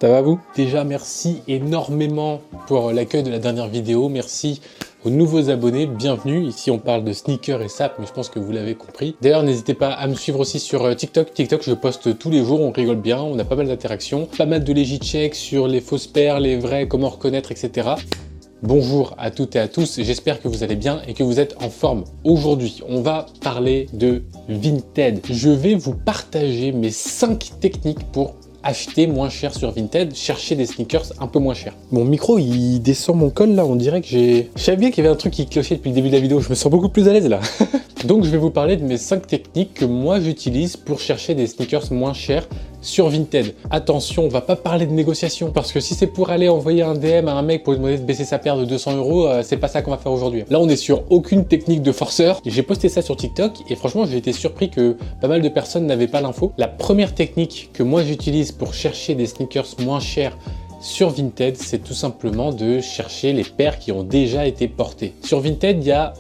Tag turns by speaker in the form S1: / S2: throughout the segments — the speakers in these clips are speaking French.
S1: Ça va vous? Déjà, merci énormément pour l'accueil de la dernière vidéo. Merci aux nouveaux abonnés, bienvenue. Ici, on parle de sneakers et sap, mais je pense que vous l'avez compris. D'ailleurs, n'hésitez pas à me suivre aussi sur TikTok. TikTok, je poste tous les jours, on rigole bien, on a pas mal d'interactions. Pas mal de legit check sur les fausses paires, les vrais, comment reconnaître, etc. Bonjour à toutes et à tous, j'espère que vous allez bien et que vous êtes en forme. Aujourd'hui, on va parler de Vinted. Je vais vous partager mes 5 techniques pour acheter moins cher sur Vinted, chercher des sneakers un peu moins chers. Mon micro, il descend mon col là, on dirait que j'ai... Je savais bien qu'il y avait un truc qui clochait depuis le début de la vidéo, je me sens beaucoup plus à l'aise là. Donc je vais vous parler de mes 5 techniques que moi j'utilise pour chercher des sneakers moins chers sur Vinted. Attention, on va pas parler de négociation, parce que si c'est pour aller envoyer un DM à un mec pour lui demander de baisser sa paire de 200 €, c'est pas ça qu'on va faire aujourd'hui. Là, on est sur aucune technique de forceur. J'ai posté ça sur TikTok et franchement, j'ai été surpris que pas mal de personnes n'avaient pas l'info. La première technique que moi j'utilise pour chercher des sneakers moins chers sur Vinted, c'est tout simplement de chercher les paires qui ont déjà été portées. Sur Vinted, il y a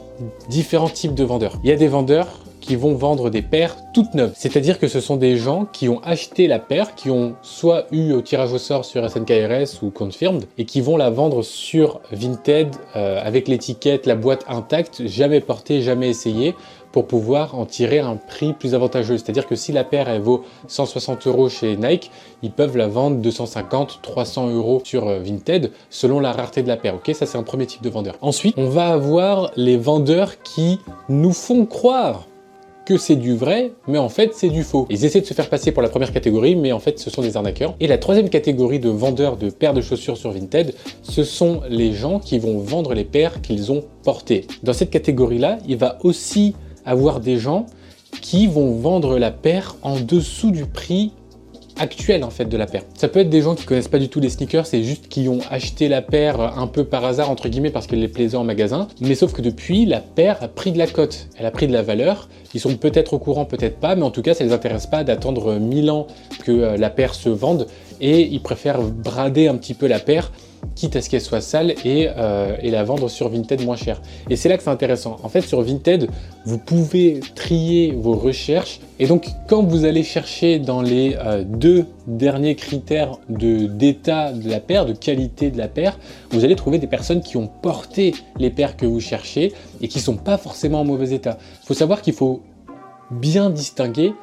S1: différents types de vendeurs. Il y a des vendeurs qui vont vendre des paires toutes neuves. C'est-à-dire que ce sont des gens qui ont acheté la paire, qui ont soit eu au tirage au sort sur SNKRS ou Confirmed, et qui vont la vendre sur Vinted avec l'étiquette, la boîte intacte, jamais portée, jamais essayée, pour pouvoir en tirer un prix plus avantageux. C'est-à-dire que si la paire elle vaut 160 € chez Nike, ils peuvent la vendre 250, 300 € sur Vinted selon la rareté de la paire. Ok, ça c'est un premier type de vendeur. Ensuite, on va avoir les vendeurs qui nous font croire que c'est du vrai, mais en fait c'est du faux. Ils essaient de se faire passer pour la première catégorie, mais en fait ce sont des arnaqueurs. Et la troisième catégorie de vendeurs de paires de chaussures sur Vinted, ce sont les gens qui vont vendre les paires qu'ils ont portées. Dans cette catégorie-là, il va aussi avoir des gens qui vont vendre la paire en dessous du prix actuel en fait de la paire. Ça peut être des gens qui connaissent pas du tout les sneakers, c'est juste qui ont acheté la paire un peu par hasard entre guillemets parce qu'elle les plaisait en magasin, mais sauf que depuis la paire a pris de la cote, elle a pris de la valeur. Ils sont peut-être au courant, peut-être pas, mais en tout cas ça les intéresse pas d'attendre 1000 ans que la paire se vende et ils préfèrent brader un petit peu la paire quitte à ce qu'elle soit sale et la vendre sur Vinted moins cher. Et c'est là que c'est intéressant. En fait, sur Vinted, vous pouvez trier vos recherches et donc quand vous allez chercher dans les 2 derniers critères d'état de la paire, de qualité de la paire, vous allez trouver des personnes qui ont porté les paires que vous cherchez et qui sont pas forcément en mauvais état. Il faut savoir qu'il faut bien distinguer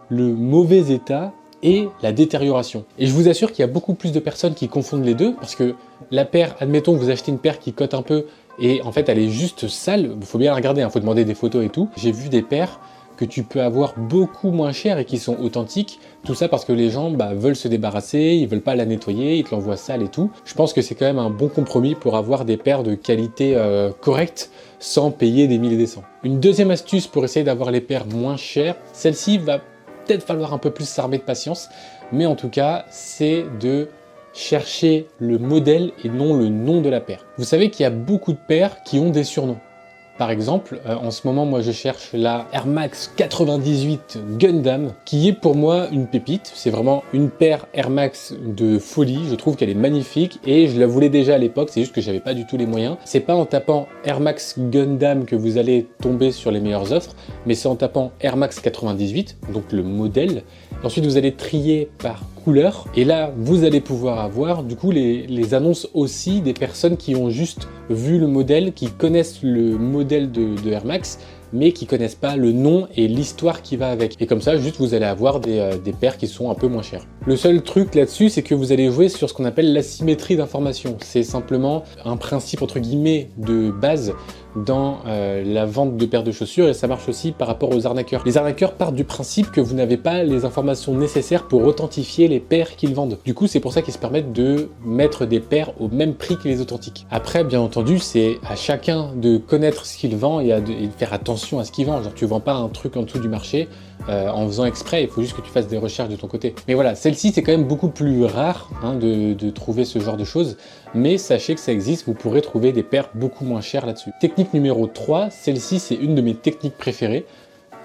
S1: le mauvais état et la détérioration. Et je vous assure qu'il y a beaucoup plus de personnes qui confondent les deux parce que la paire, admettons que vous achetez une paire qui cote un peu et en fait elle est juste sale, il faut bien la regarder, il faut demander des photos et tout. J'ai vu des paires que tu peux avoir beaucoup moins chères et qui sont authentiques, tout ça parce que les gens veulent se débarrasser, ils veulent pas la nettoyer, ils te l'envoient sale et tout. Je pense que c'est quand même un bon compromis pour avoir des paires de qualité correcte sans payer des milliers et des cents. Une deuxième astuce pour essayer d'avoir les paires moins chères, celle-ci va peut-être falloir un peu plus s'armer de patience, mais en tout cas, c'est de chercher le modèle et non le nom de la paire. Vous savez qu'il y a beaucoup de paires qui ont des surnoms. Par exemple, en ce moment, moi je cherche la Air Max 98 Gundam, qui est pour moi une pépite. C'est vraiment une paire Air Max de folie. Je trouve qu'elle est magnifique et je la voulais déjà à l'époque, c'est juste que j'avais pas du tout les moyens. C'est pas en tapant Air Max Gundam que vous allez tomber sur les meilleures offres, mais c'est en tapant Air Max 98, donc le modèle. Ensuite, vous allez trier par couleur et là, vous allez pouvoir avoir du coup les annonces aussi des personnes qui ont juste vu le modèle, qui connaissent le modèle de Air Max, mais qui connaissent pas le nom et l'histoire qui va avec. Et comme ça, juste vous allez avoir des paires qui sont un peu moins chères. Le seul truc là-dessus, c'est que vous allez jouer sur ce qu'on appelle l'asymétrie d'information. C'est simplement un principe entre guillemets de base dans la vente de paires de chaussures et ça marche aussi par rapport aux arnaqueurs. Les arnaqueurs partent du principe que vous n'avez pas les informations nécessaires pour authentifier les paires qu'ils vendent. Du coup, c'est pour ça qu'ils se permettent de mettre des paires au même prix que les authentiques. Après, bien entendu, c'est à chacun de connaître ce qu'il vend et de faire attention à ce qu'il vend. Genre, tu vends pas un truc en dessous du marché en faisant exprès, il faut juste que tu fasses des recherches de ton côté. Mais voilà, celle-ci, c'est quand même beaucoup plus rare de trouver ce genre de choses, mais sachez que ça existe, vous pourrez trouver des paires beaucoup moins chères là-dessus. Technique numéro 3, celle-ci, c'est une de mes techniques préférées.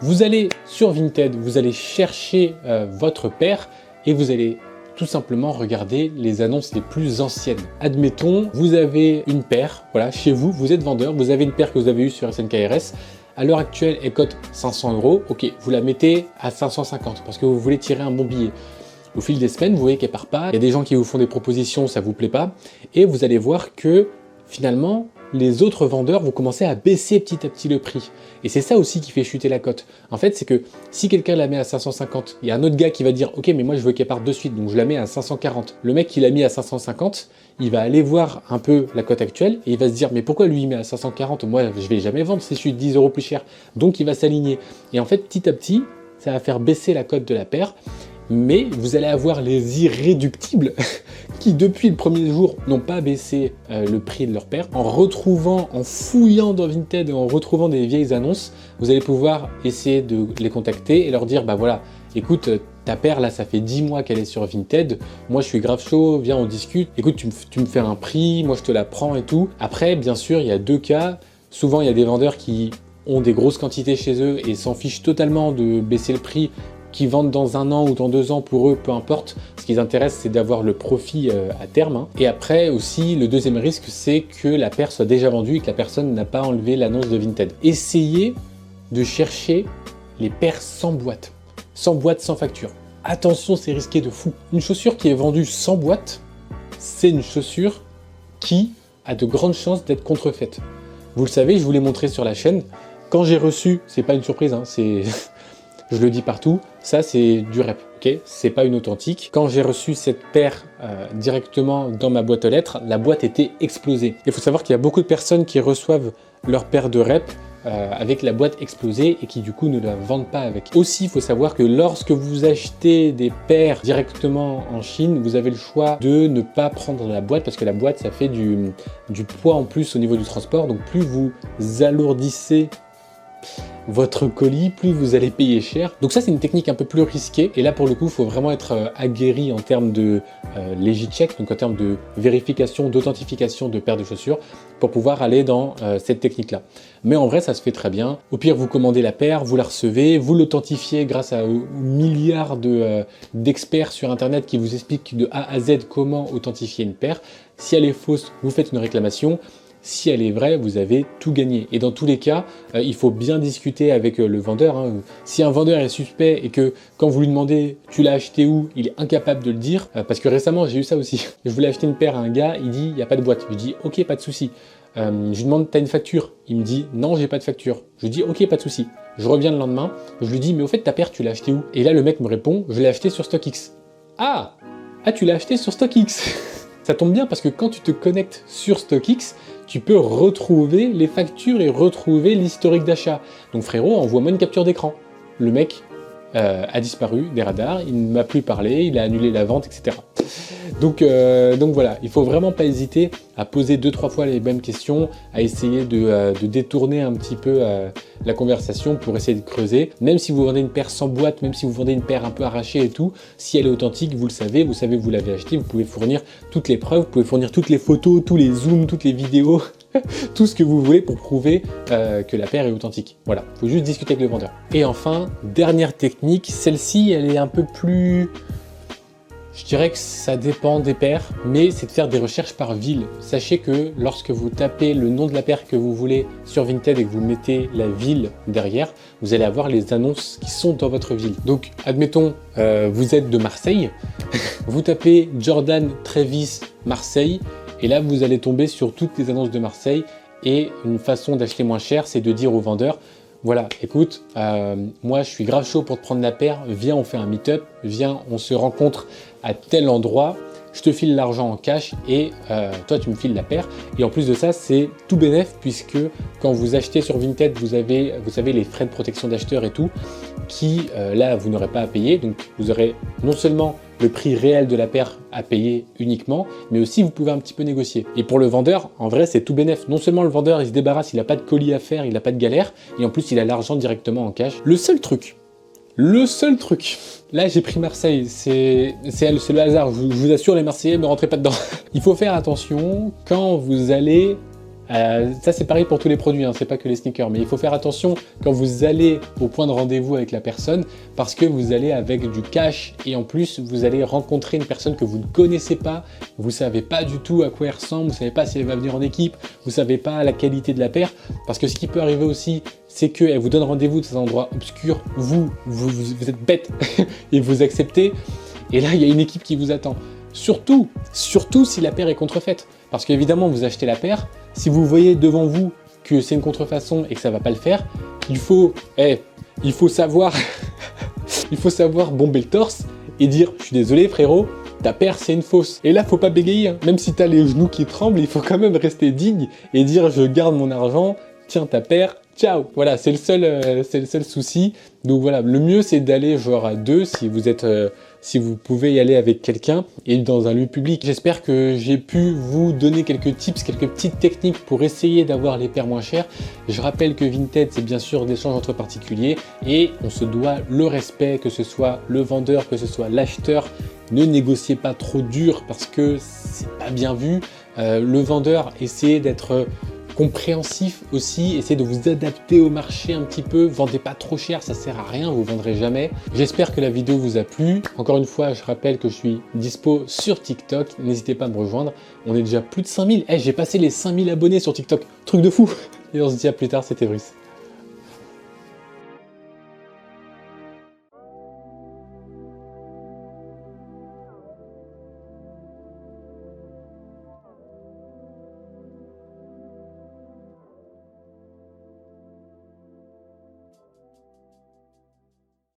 S1: Vous allez sur Vinted, vous allez chercher votre paire et vous allez tout simplement regarder les annonces les plus anciennes. Admettons, vous avez une paire, voilà, chez vous, vous êtes vendeur, vous avez une paire que vous avez eue sur SNKRS, à l'heure actuelle, elle cote 500 €, ok, vous la mettez à 550 parce que vous voulez tirer un bon billet. Au fil des semaines, vous voyez qu'elle part pas, il y a des gens qui vous font des propositions, ça vous plaît pas, et vous allez voir que finalement, les autres vendeurs vont commencer à baisser petit à petit le prix. Et c'est ça aussi qui fait chuter la cote. En fait, c'est que si quelqu'un la met à 550, il y a un autre gars qui va dire « Ok, mais moi je veux qu'elle parte de suite, donc je la mets à 540 ». Le mec qui l'a mis à 550, il va aller voir un peu la cote actuelle et il va se dire « Mais pourquoi lui il met à 540 ? Moi je vais jamais vendre si je suis 10 € plus cher ». Donc il va s'aligner. Et en fait, petit à petit, ça va faire baisser la cote de la paire. Mais vous allez avoir les irréductibles qui depuis le premier jour n'ont pas baissé le prix de leur paire. En retrouvant, en fouillant dans Vinted et en retrouvant des vieilles annonces, vous allez pouvoir essayer de les contacter et leur dire bah voilà, écoute, ta paire là ça fait 10 mois qu'elle est sur Vinted, moi je suis grave chaud, viens on discute, écoute tu me fais un prix, moi je te la prends et tout. Après bien sûr il y a deux cas, souvent il y a des vendeurs qui ont des grosses quantités chez eux et s'en fichent totalement de baisser le prix, qui vendent dans 1 an ou dans 2 ans, pour eux, peu importe. Ce qui les intéresse, c'est d'avoir le profit à terme. Hein. Et après aussi, le deuxième risque, c'est que la paire soit déjà vendue et que la personne n'a pas enlevé l'annonce de Vinted. Essayez de chercher les paires sans boîte, sans facture. Attention, c'est risqué de fou. Une chaussure qui est vendue sans boîte, c'est une chaussure qui a de grandes chances d'être contrefaite. Vous le savez, je vous l'ai montré sur la chaîne. Quand j'ai reçu, c'est pas une surprise, hein, c'est... Je le dis partout, ça c'est du rep, ok? C'est pas une authentique. Quand j'ai reçu cette paire directement dans ma boîte aux lettres, la boîte était explosée. Il faut savoir qu'il y a beaucoup de personnes qui reçoivent leur paire de rep avec la boîte explosée et qui du coup ne la vendent pas avec. Aussi, il faut savoir que lorsque vous achetez des paires directement en Chine, vous avez le choix de ne pas prendre la boîte parce que la boîte ça fait du poids en plus au niveau du transport. Donc plus vous alourdissez votre colis, plus vous allez payer cher. Donc ça, c'est une technique un peu plus risquée. Et là, pour le coup, il faut vraiment être aguerri en termes de Legicheck, donc en termes de vérification, d'authentification de paires de chaussures, pour pouvoir aller dans cette technique-là. Mais en vrai, ça se fait très bien. Au pire, vous commandez la paire, vous la recevez, vous l'authentifiez grâce à milliards d'experts sur Internet qui vous expliquent de A à Z comment authentifier une paire. Si elle est fausse, vous faites une réclamation. Si elle est vraie, vous avez tout gagné. Et dans tous les cas, il faut bien discuter avec le vendeur. Hein. Si un vendeur est suspect et que quand vous lui demandez « tu l'as acheté où ?», il est incapable de le dire. Parce que récemment, j'ai eu ça aussi. Je voulais acheter une paire à un gars, il dit « il n'y a pas de boîte ». Je lui dis « ok, pas de souci ». Je lui demande « t'as une facture ?» Il me dit « non, j'ai pas de facture ». Je lui dis « ok, pas de souci ». Je reviens le lendemain, je lui dis « mais au fait, ta paire, tu l'as achetée où ?» Et là, le mec me répond « je l'ai achetée sur StockX ». Ah, tu l'as achetée sur StockX. Ça tombe bien parce que quand tu te connectes sur StockX, tu peux retrouver les factures et retrouver l'historique d'achat. Donc frérot, envoie-moi une capture d'écran. Le mec a disparu des radars, il ne m'a plus parlé, il a annulé la vente, etc. Donc voilà, il faut vraiment pas hésiter à poser 2-3 fois les mêmes questions, à essayer de détourner un petit peu la conversation pour essayer de creuser. Même si vous vendez une paire sans boîte, même si vous vendez une paire un peu arrachée et tout, si elle est authentique, vous le savez, vous savez que vous l'avez achetée, vous pouvez fournir toutes les preuves, vous pouvez fournir toutes les photos, tous les zooms, toutes les vidéos, tout ce que vous voulez pour prouver que la paire est authentique. Voilà, il faut juste discuter avec le vendeur. Et enfin, dernière technique, celle-ci, elle est un peu plus... Je dirais que ça dépend des paires, mais c'est de faire des recherches par ville. Sachez que lorsque vous tapez le nom de la paire que vous voulez sur Vinted et que vous mettez la ville derrière, vous allez avoir les annonces qui sont dans votre ville. Donc, admettons, vous êtes de Marseille, vous tapez Jordan Travis Marseille, et là, vous allez tomber sur toutes les annonces de Marseille. Et une façon d'acheter moins cher, c'est de dire au vendeur, voilà, écoute, moi je suis grave chaud pour te prendre la paire, viens on fait un meet-up, viens on se rencontre à tel endroit, je te file l'argent en cash et toi tu me files la paire. Et en plus de ça, c'est tout bénef puisque quand vous achetez sur Vinted, vous savez les frais de protection d'acheteur et tout, qui là vous n'aurez pas à payer. Donc vous aurez non seulement le prix réel de la paire à payer uniquement, mais aussi vous pouvez un petit peu négocier. Et pour le vendeur, en vrai, c'est tout bénef. Non seulement le vendeur, il se débarrasse, il n'a pas de colis à faire, il n'a pas de galère, et en plus, il a l'argent directement en cash. Le seul truc, là j'ai pris Marseille, c'est le hasard, je vous assure les Marseillais, ne rentrez pas dedans. Il faut faire attention quand vous allez... ça c'est pareil pour tous les produits, hein, c'est pas que les sneakers, mais il faut faire attention quand vous allez au point de rendez-vous avec la personne parce que vous allez avec du cash et en plus vous allez rencontrer une personne que vous ne connaissez pas, vous savez pas du tout à quoi elle ressemble, vous savez pas si elle va venir en équipe, vous savez pas la qualité de la paire, parce que ce qui peut arriver aussi c'est qu'elle vous donne rendez-vous dans un endroit obscur, vous êtes bête et vous acceptez. Et là, il y a une équipe qui vous attend. Surtout si la paire est contrefaite. Parce qu'évidemment, vous achetez la paire. Si vous voyez devant vous que c'est une contrefaçon et que ça va pas le faire, il faut savoir, il faut savoir bomber le torse et dire « Je suis désolé frérot, ta paire c'est une fausse ». Et là, faut pas bégayer, hein. Même si tu as les genoux qui tremblent, il faut quand même rester digne et dire « Je garde mon argent, tiens ta paire, ciao ». Voilà, c'est le seul souci. Donc voilà, le mieux c'est d'aller genre à deux si vous êtes... si vous pouvez y aller avec quelqu'un et dans un lieu public. J'espère que j'ai pu vous donner quelques tips, quelques petites techniques pour essayer d'avoir les paires moins chères. Je rappelle que Vinted, c'est bien sûr d'échanges entre particuliers et on se doit le respect, que ce soit le vendeur, que ce soit l'acheteur. Ne négociez pas trop dur parce que c'est pas bien vu. Le vendeur, essayez d'être compréhensif aussi, essayez de vous adapter au marché un petit peu, vendez pas trop cher, ça sert à rien, vous vendrez jamais. J'espère que la vidéo vous a plu. Encore une fois, je rappelle que je suis dispo sur TikTok, n'hésitez pas à me rejoindre. On est déjà plus de 5000, j'ai passé les 5000 abonnés sur TikTok, truc de fou. Et on se dit à plus tard, c'était Brice.